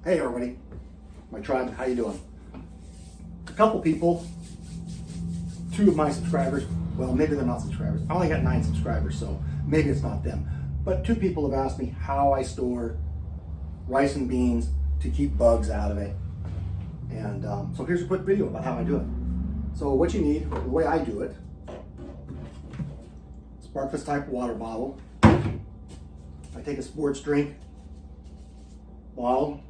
Hey everybody, my tribe, how you doing? A couple people, 2 of my subscribers, well maybe they're not subscribers, I only got 9 subscribers, so maybe it's not them, but 2 people have asked me how I store rice and beans to keep bugs out of it. And so here's a quick video about how I do it. So what you need, the way I do it, Sparkless type water bottle. I take a sports drink bottle,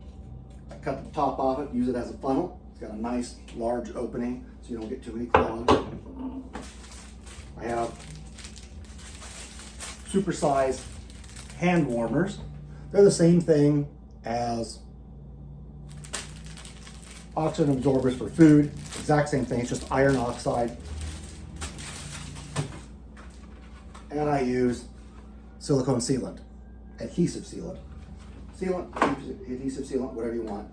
I cut the top off it, use it as a funnel. It's got a nice large opening so you don't get too many clogs. I have supersized hand warmers. They're the same thing as oxygen absorbers for food. Exact same thing, it's just iron oxide. And I use silicone sealant, adhesive sealant. Adhesive sealant, whatever you want.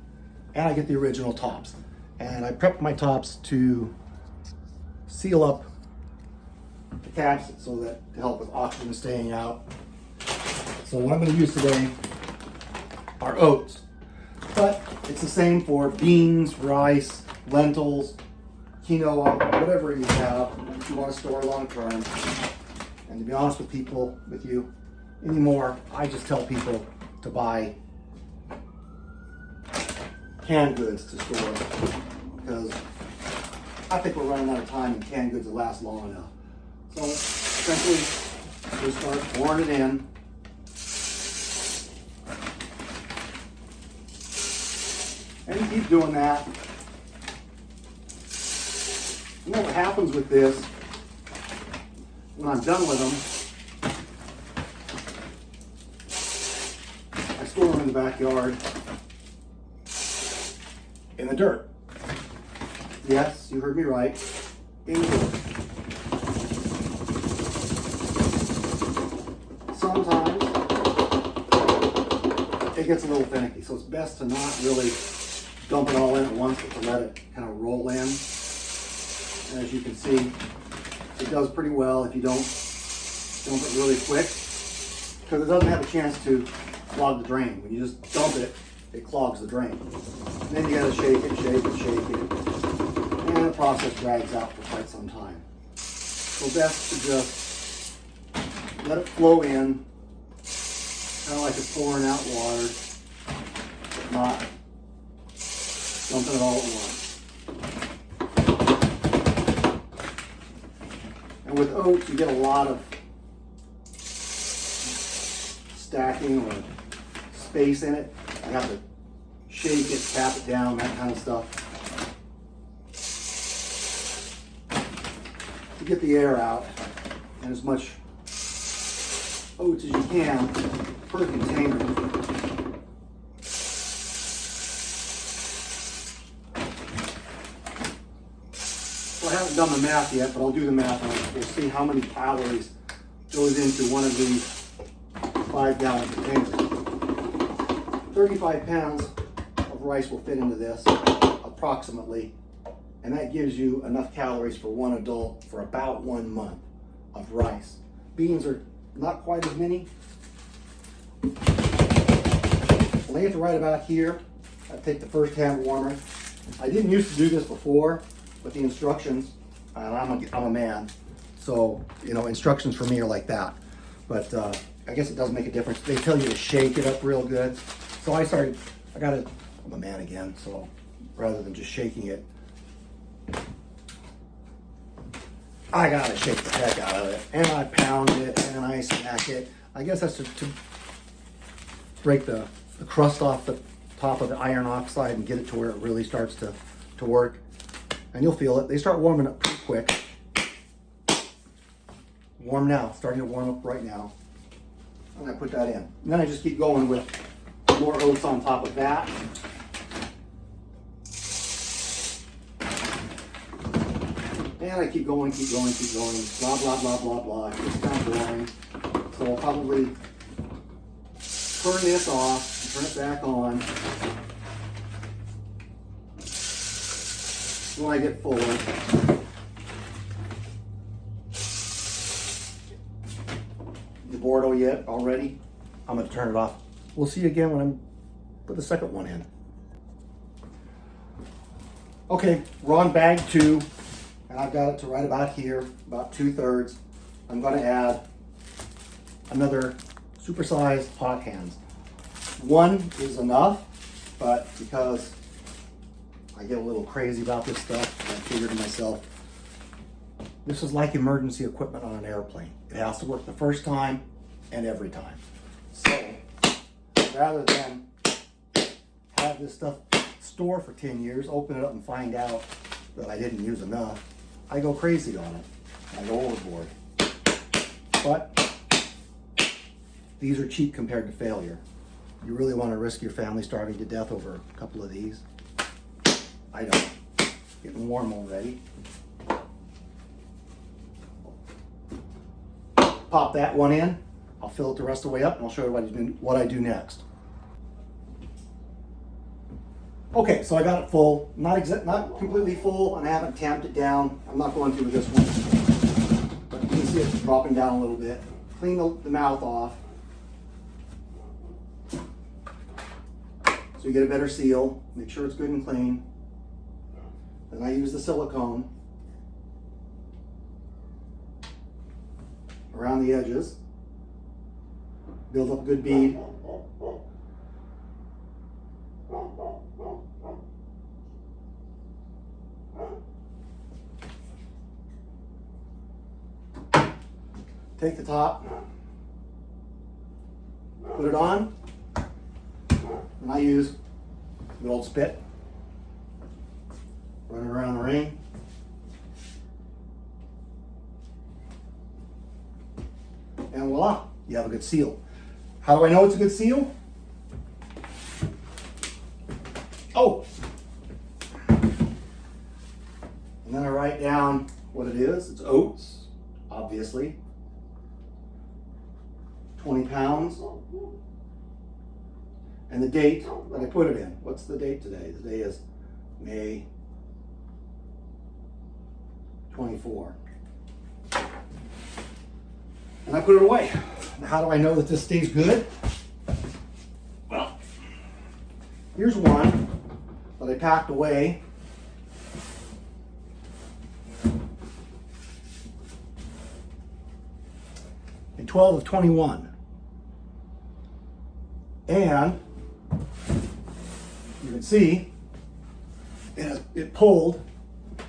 And I get the original tops. And I prep my tops to seal up the caps so that to help with oxygen staying out. So what I'm going to use today are oats. But it's the same for beans, rice, lentils, quinoa, whatever you have if you want to store long term. And to be honest with you anymore, I just tell people to buy canned goods to store because I think we're running out of time and canned goods will last long enough. So essentially, we start pouring it in. And you keep doing that. You know what happens with this, when I'm done with them, I store them in the backyard in the dirt. Yes, you heard me right, in the dirt. Sometimes it gets a little finicky, so it's best to not really dump it all in at once, but to let it kind of roll in. And as you can see, it does pretty well if you don't dump it really quick, because it doesn't have a chance to clog the drain. When you just dump it, it clogs the drain. And then you gotta shake it, and the process drags out for quite some time. So best to just let it flow in, kind of like it's pouring out water, but not dumping it all at once. And with oats, you get a lot of stacking or space in it. You have to shake it, tap it down, that kind of stuff, to get the air out and as much oats as you can per container. I haven't done the math yet, but I'll do the math and we'll see how many calories goes into one of these 5-gallon containers. 35 pounds of rice will fit into this, approximately, and that gives you enough calories for one adult for about 1 month of rice. Beans are not quite as many. Lay it right about here. I take the first hand warmer. I didn't used to do this before, but the instructions, and I'm a man, so you know, instructions for me are like that. But I guess it does make a difference. They tell you to shake it up real good. So I'm a man again, so rather than just shaking it, I gotta shake the heck out of it. And I pound it and I smack it. I guess that's to break the crust off the top of the iron oxide and get it to where it really starts to work. And you'll feel it. They start warming up pretty quick. Warm now, starting to warm up right now. I'm gonna put that in. And then I just keep going with more oats on top of that. And I keep going, blah, blah, blah, blah, blah. It's kind of boring. So I'll probably turn this off, turn it back on. When I get fuller. The board yet already? I'm gonna turn it off. We'll see you again when I'm put the second one in. Okay, we're on bag 2, and I've got it to right about here, about 2/3. I'm going to add another supersized pot hands. 1 is enough, but because I get a little crazy about this stuff, I figured to myself, this is like emergency equipment on an airplane. It has to work the first time and every time. So rather than have this stuff store for 10 years, open it up and find out that I didn't use enough, I go crazy on it. I go overboard. But these are cheap compared to failure. You really want to risk your family starving to death over a couple of these? I don't. Getting warm already. Pop that one in. I'll fill it the rest of the way up, and I'll show you what I do next. Okay, so I got it full. Not completely full, and I haven't tamped it down. I'm not going to with this one. But you can see it's dropping down a little bit. Clean the mouth off, so you get a better seal. Make sure it's good and clean. Then I use the silicone around the edges. Build up a good bead. Take the top, put it on, and I use the old spit. Run it around the ring. And voila, you have a good seal. How do I know it's a good seal? Oh! And then I write down what it is. It's oats, obviously. 20 pounds. And the date that I put it in. What's the date today? The day is May 24. And I put it away. Now, how do I know that this stays good? Well, here's one that I packed away. In 12 of 21. And you can see it pulled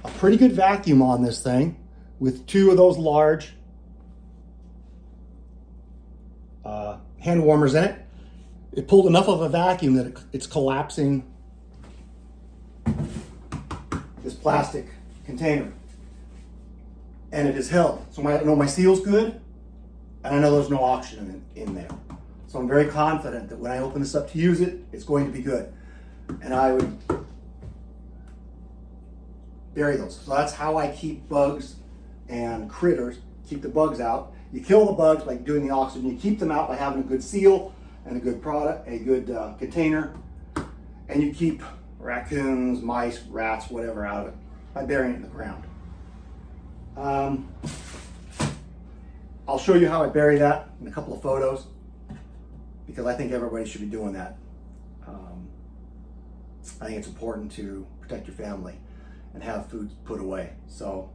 a pretty good vacuum on this thing with 2 of those large hand warmers in it. It pulled enough of a vacuum that it's collapsing this plastic container. And it is held. So I know my seal's good, and I know there's no oxygen in there. So I'm very confident that when I open this up to use it, it's going to be good. And I would bury those. So that's how I keep bugs and critters, keep the bugs out. You kill the bugs by doing the oxygen. You keep them out by having a good seal and a good product, a good container. And you keep raccoons, mice, rats, whatever out of it by burying it in the ground. I'll show you how I bury that in a couple of photos, because I think everybody should be doing that. I think it's important to protect your family and have food put away. So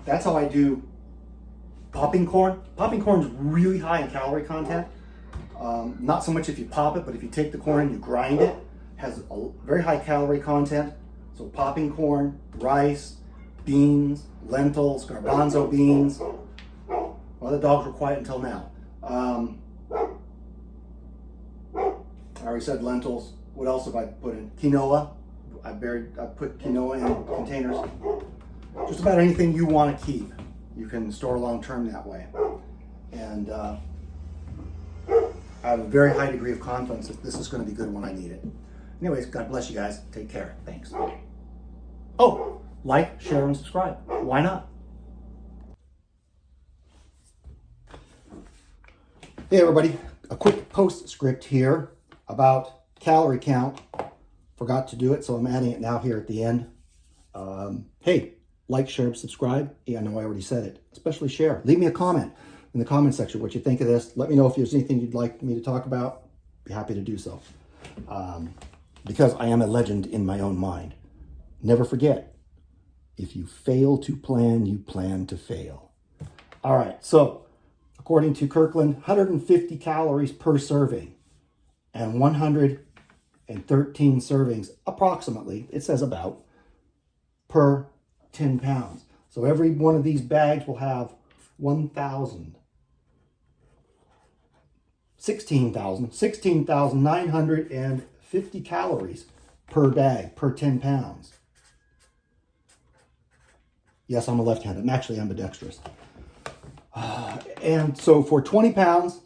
that's how I do popping corn. Popping corn is really high in calorie content. Not so much if you pop it, but if you take the corn and you grind it, has a very high calorie content. So popping corn, rice, beans, lentils, garbanzo beans. Well, the dogs were quiet until now. I already said lentils. What else have I put in? Quinoa. I put quinoa in containers. Just about anything you want to keep, you can store long term that way. And I have a very high degree of confidence that this is going to be good when I need it. Anyways, God bless you guys. Take care. Thanks. Oh, like, share, and subscribe. Why not? Hey everybody, a quick postscript here about calorie count. Forgot to do it, so I'm adding it now here at the end. Hey, like, share, and subscribe. Yeah, I know I already said it. Especially share. Leave me a comment in the comment section what you think of this. Let me know if there's anything you'd like me to talk about. Be happy to do so. Because I am a legend in my own mind. Never forget, if you fail to plan, you plan to fail. All right, so according to Kirkland, 150 calories per serving and 113 servings approximately, it says about, per 10 pounds. So every one of these bags will have 16,950 calories per bag, per 10 pounds. Yes, I'm a left-handed. I'm actually ambidextrous. And so for 20 pounds,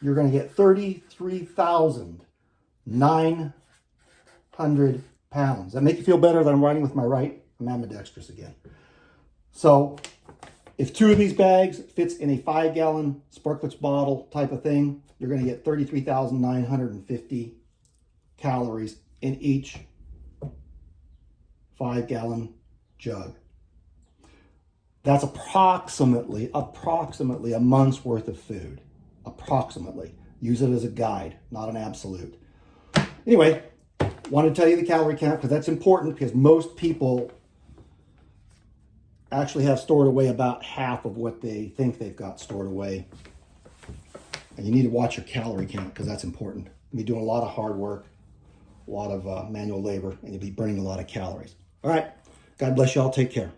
you're going to get 33,900 pounds. Does that make you feel better that I'm writing with my right? I'm ambidextrous again. So if 2 of these bags fits in a 5-gallon Sparklets bottle type of thing, you're going to get 33,950 calories in each 5-gallon jug. That's approximately a month's worth of food. Approximately. Use it as a guide, not an absolute. Anyway, want to tell you the calorie count because that's important, because most people actually have stored away about half of what they think they've got stored away. And you need to watch your calorie count because that's important. You'll be doing a lot of hard work, a lot of manual labor, and you'll be burning a lot of calories. All right. God bless you all. Take care.